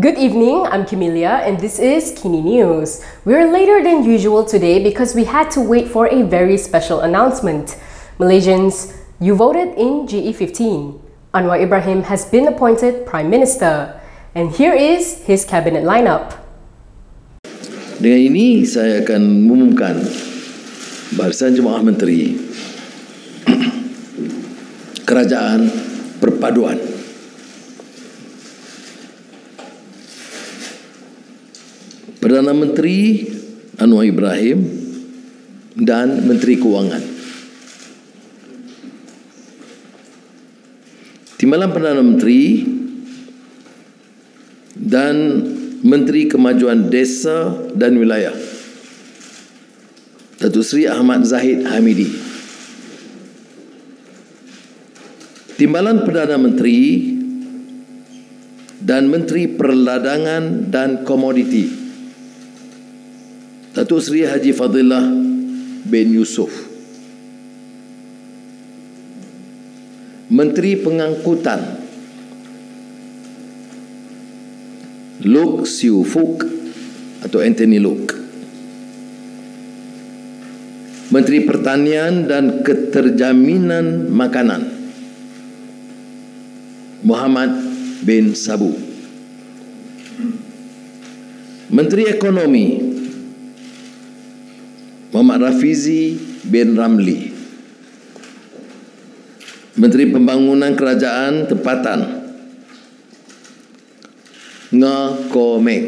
Good evening, I'm Camelia and this is Kini News. We're later than usual today because we had to wait for a very special announcement. Malaysians, you voted in GE15. Anwar Ibrahim has been appointed Prime Minister. And here is his cabinet lineup. Dengan ini saya akan mengumumkan barisan jemaah menteri Kerajaan Perpaduan. Perdana Menteri Anwar Ibrahim dan Menteri Kewangan. Timbalan Perdana Menteri dan Menteri Kemajuan Desa dan Wilayah Datuk Seri Ahmad Zahid Hamidi. Timbalan Perdana Menteri dan Menteri Perdagangan dan Komoditi Datuk Seri Haji Fadhillah bin Yusof. Menteri Pengangkutan Look Siu Fuk atau Anthony Look. Menteri Pertanian dan Keterjaminan Makanan Muhammad bin Sabu. Menteri Ekonomi Muhammad Rafizi bin Ramli. Menteri Pembangunan Kerajaan Tempatan Nga Ko Meng.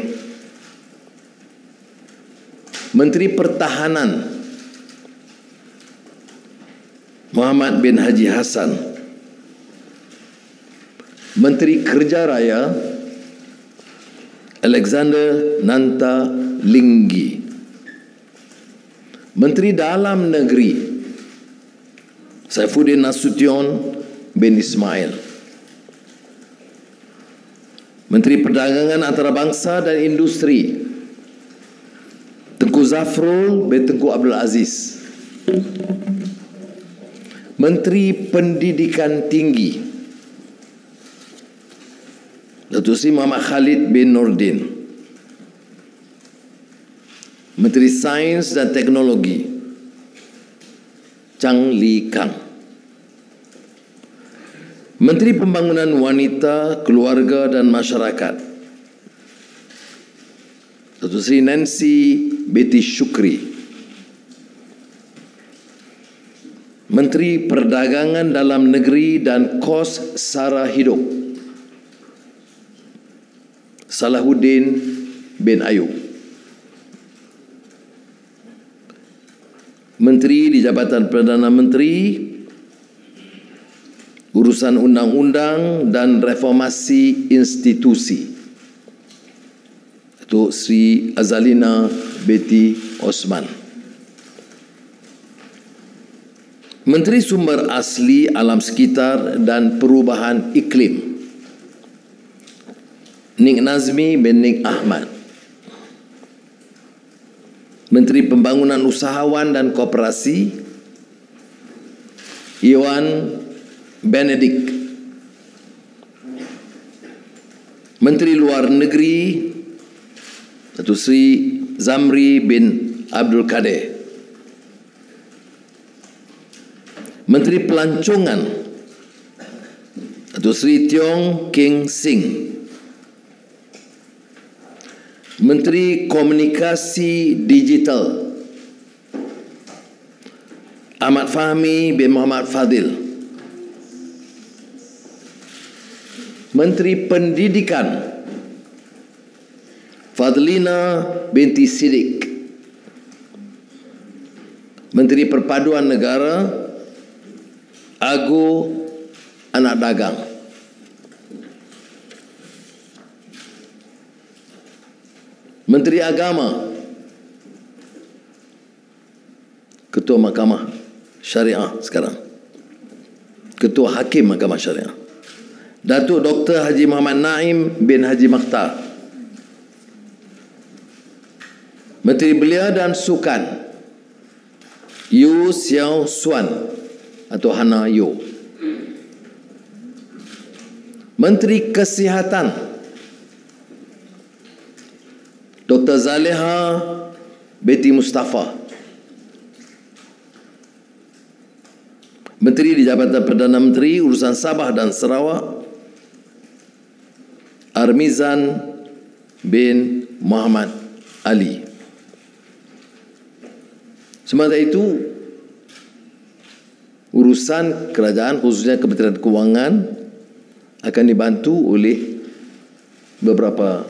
Menteri Pertahanan Muhammad bin Haji Hassan. Menteri Kerja Raya Alexander Nanta Linggi. Menteri Dalam Negeri Saifuddin Nasution bin Ismail. Menteri Perdagangan Antarabangsa dan Industri Tengku Zafrul bin Tengku Abdul Aziz. Menteri Pendidikan Tinggi Datuk Seri Muhammad Khalid bin Nordin. Menteri Sains dan Teknologi Chang Li Kang. Menteri Pembangunan Wanita, Keluarga dan Masyarakat Datuk Seri Nancy Betty Shukri. Menteri Perdagangan Dalam Negeri dan Kos Sara Hidup Salahuddin bin Ayub. Menteri di Jabatan Perdana Menteri Urusan Undang-Undang dan Reformasi Institusi Datuk Sri Azalina Betty Osman. Menteri Sumber Asli Alam Sekitar dan Perubahan Iklim Nik Nazmi bin Nik Ahmad. Menteri Pembangunan Usahawan dan Koperasi Yeoh Benedict. Menteri Luar Negeri Datuk Seri Zamri bin Abdul Kadir. Menteri Pelancongan Datuk Seri Tiong King Sing. Menteri Komunikasi Digital Ahmad Fahmi bin Muhammad Fadhil. Menteri Pendidikan Fadhillah binti Siddiq. Menteri Perpaduan Negara Agu Anak Dagang. Menteri Agama Ketua Mahkamah Syariah sekarang, Ketua Hakim Mahkamah Syariah Datuk Dr. Haji Muhammad Naim bin Haji Makhtar. Menteri Belia dan Sukan Yu Xiao Suan atau Hana Yeoh. Menteri Kesihatan Dr. Zaleha binti Mustafa, Menteri di Jabatan Perdana Menteri Urusan Sabah dan Sarawak, Armizan bin Muhammad Ali. Sementara itu, urusan kerajaan khususnya Kementerian Kewangan akan dibantu oleh beberapa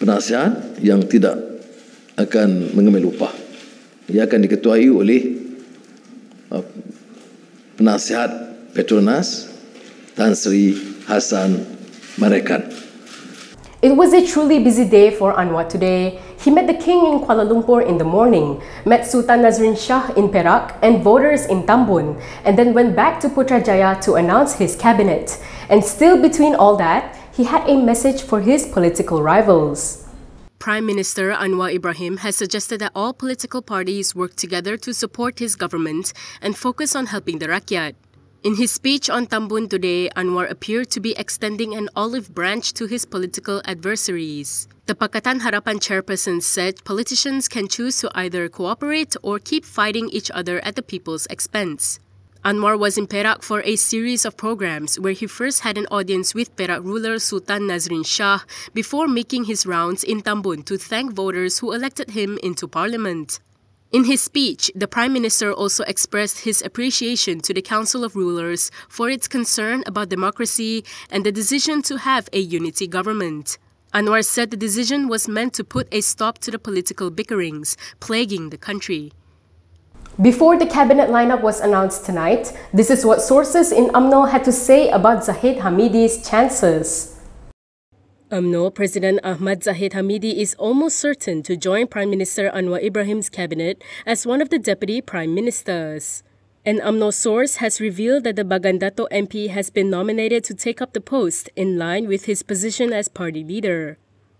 penasihat yang tidak akan mengambil upah. Ia akan diketuai oleh penasihat Petronas Tan Sri Hassan Marekan. It was a truly busy day for Anwar today. He met the king in Kuala Lumpur in the morning, met Sultan Nazrin Shah in Perak and voters in Tambun, and then went back to Putrajaya to announce his cabinet. And still between all that, he had a message for his political rivals. Prime Minister Anwar Ibrahim has suggested that all political parties work together to support his government and focus on helping the Rakyat. In his speech on Tambun today, Anwar appeared to be extending an olive branch to his political adversaries. The Pakatan Harapan chairperson said politicians can choose to either cooperate or keep fighting each other at the people's expense. Anwar was in Perak for a series of programs where he first had an audience with Perak ruler Sultan Nazrin Shah before making his rounds in Tambun to thank voters who elected him into parliament. In his speech, the Prime Minister also expressed his appreciation to the Council of Rulers for its concern about democracy and the decision to have a unity government. Anwar said the decision was meant to put a stop to the political bickerings plaguing the country. Before the cabinet lineup was announced tonight, this is what sources in UMNO had to say about Zahid Hamidi's chances. UMNO President Ahmad Zahid Hamidi is almost certain to join Prime Minister Anwar Ibrahim's cabinet as one of the deputy prime ministers. An UMNO source has revealed that the Bagandato MP has been nominated to take up the post in line with his position as party leader.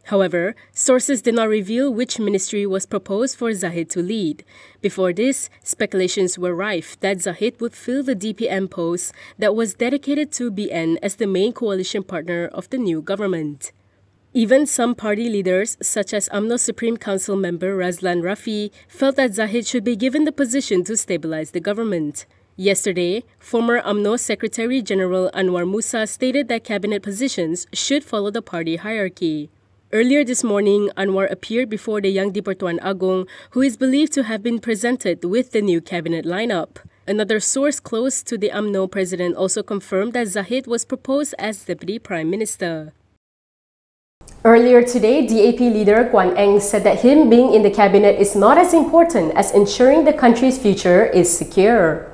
However, sources did not reveal which ministry was proposed for Zahid to lead. Before this, speculations were rife that Zahid would fill the DPM post that was dedicated to BN as the main coalition partner of the new government. Even some party leaders, such as UMNO Supreme Council member Razlan Rafi, felt that Zahid should be given the position to stabilize the government. Yesterday, former UMNO Secretary General Anwar Musa stated that cabinet positions should follow the party hierarchy. Earlier this morning, Anwar appeared before the Yang di-Pertuan Agong, who is believed to have been presented with the new cabinet lineup. Another source close to the UMNO president also confirmed that Zahid was proposed as Deputy Prime Minister. Earlier today, DAP leader Kwan Eng said that him being in the cabinet is not as important as ensuring the country's future is secure.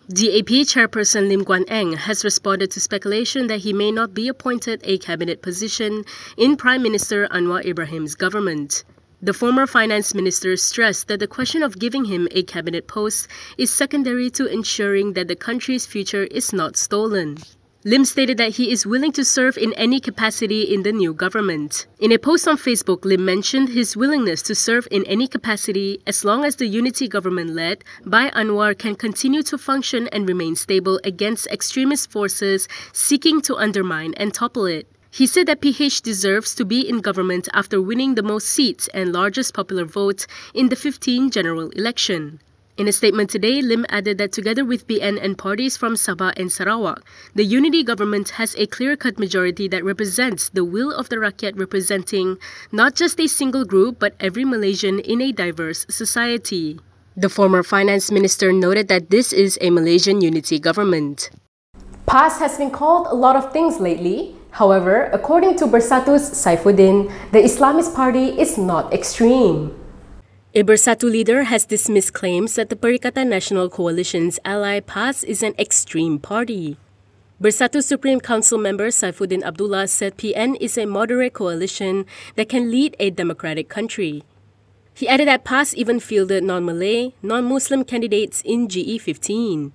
DAP chairperson Lim Kwan Eng has responded to speculation that he may not be appointed a cabinet position in Prime Minister Anwar Ibrahim's government. The former finance minister stressed that the question of giving him a cabinet post is secondary to ensuring that the country's future is not stolen. Lim stated that he is willing to serve in any capacity in the new government. In a post on Facebook, Lim mentioned his willingness to serve in any capacity as long as the unity government led by Anwar can continue to function and remain stable against extremist forces seeking to undermine and topple it. He said that PH deserves to be in government after winning the most seats and largest popular vote in the 2015 general election. In a statement today, Lim added that together with BN and parties from Sabah and Sarawak, the unity government has a clear-cut majority that represents the will of the Rakyat, representing not just a single group but every Malaysian in a diverse society. The former finance minister noted that this is a Malaysian unity government. PAS has been called a lot of things lately. However, according to Bersatu's Saifuddin, the Islamist party is not extreme. A Bersatu leader has dismissed claims that the Pakatan National Coalition's ally PAS is an extreme party. Bersatu Supreme Council member Saifuddin Abdullah said PN is a moderate coalition that can lead a democratic country. He added that PAS even fielded non-Malay, non-Muslim candidates in GE15.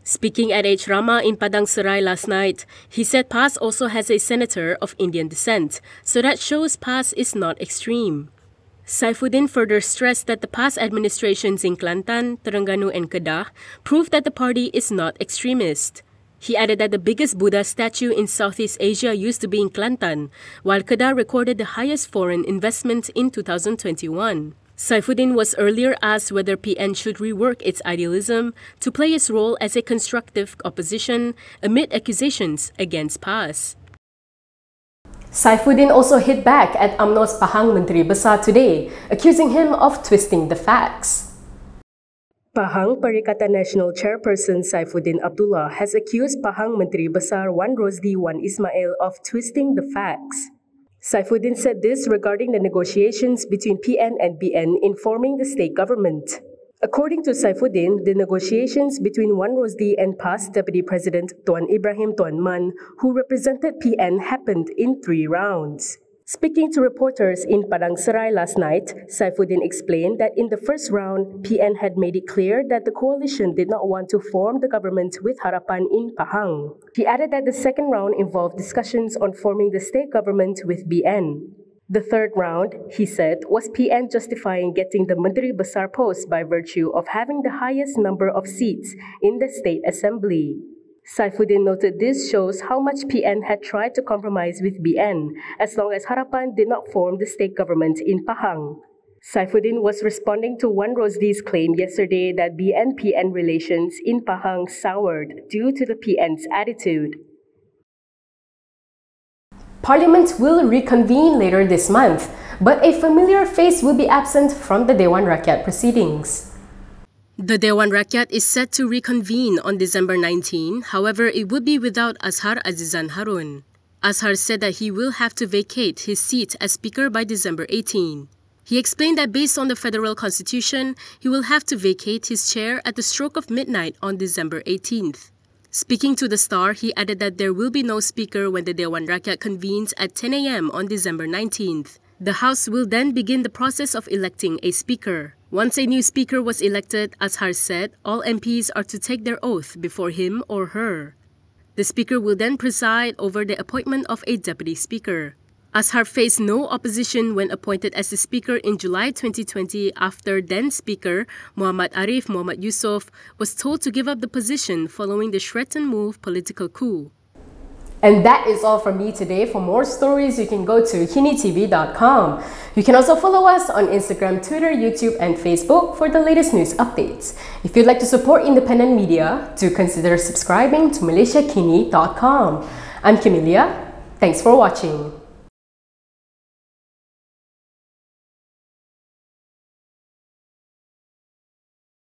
Speaking at a ceramah in Padang Serai last night, he said PAS also has a senator of Indian descent, so that shows PAS is not extreme. Saifuddin further stressed that the past administrations in Kelantan, Terengganu and Kedah proved that the party is not extremist. He added that the biggest Buddha statue in Southeast Asia used to be in Kelantan, while Kedah recorded the highest foreign investment in 2021. Saifuddin was earlier asked whether PN should rework its idealism to play its role as a constructive opposition amid accusations against PAS. Saifuddin also hit back at UMNO's Pahang Menteri Besar today, accusing him of twisting the facts. Pahang Perikatan Nasional chairperson Saifuddin Abdullah has accused Pahang Menteri Besar Wan Rosdi Wan Ismail of twisting the facts. Saifuddin said this regarding the negotiations between PN and BN in forming the state government. According to Saifuddin, the negotiations between Wan Rosdi and past Deputy President Tuan Ibrahim Tuan Man, who represented PN, happened in 3 rounds. Speaking to reporters in Padang Serai last night, Saifuddin explained that in the first round, PN had made it clear that the coalition did not want to form the government with Harapan in Pahang. He added that the second round involved discussions on forming the state government with BN. The third round, he said, was PN justifying getting the Menteri Besar post by virtue of having the highest number of seats in the state assembly. Saifuddin noted this shows how much PN had tried to compromise with BN, as long as Harapan did not form the state government in Pahang. Saifuddin was responding to Wan Rosdi's claim yesterday that BN-PN relations in Pahang soured due to the PN's attitude. Parliament will reconvene later this month, but a familiar face will be absent from the Dewan Rakyat proceedings. The Dewan Rakyat is set to reconvene on December 19, however, it would be without Azhar Azizan Harun. Azhar said that he will have to vacate his seat as Speaker by December 18. He explained that based on the federal constitution, he will have to vacate his chair at the stroke of midnight on December 18th. Speaking to The Star, he added that there will be no speaker when the Dewan Rakyat convenes at 10 a.m. on December 19th. The House will then begin the process of electing a speaker. Once a new speaker was elected, Azhar said, all MPs are to take their oath before him or her. The speaker will then preside over the appointment of a deputy speaker. Azhar faced no opposition when appointed as the speaker in July 2020 after then-speaker Muhammad Yusof was told to give up the position following the Sheraton Move political coup. And that is all from me today. For more stories, you can go to KiniTV.com. You can also follow us on Instagram, Twitter, YouTube, and Facebook for the latest news updates. If you'd like to support independent media, do consider subscribing to MalaysiaKini.com. I'm Camelia. Thanks for watching.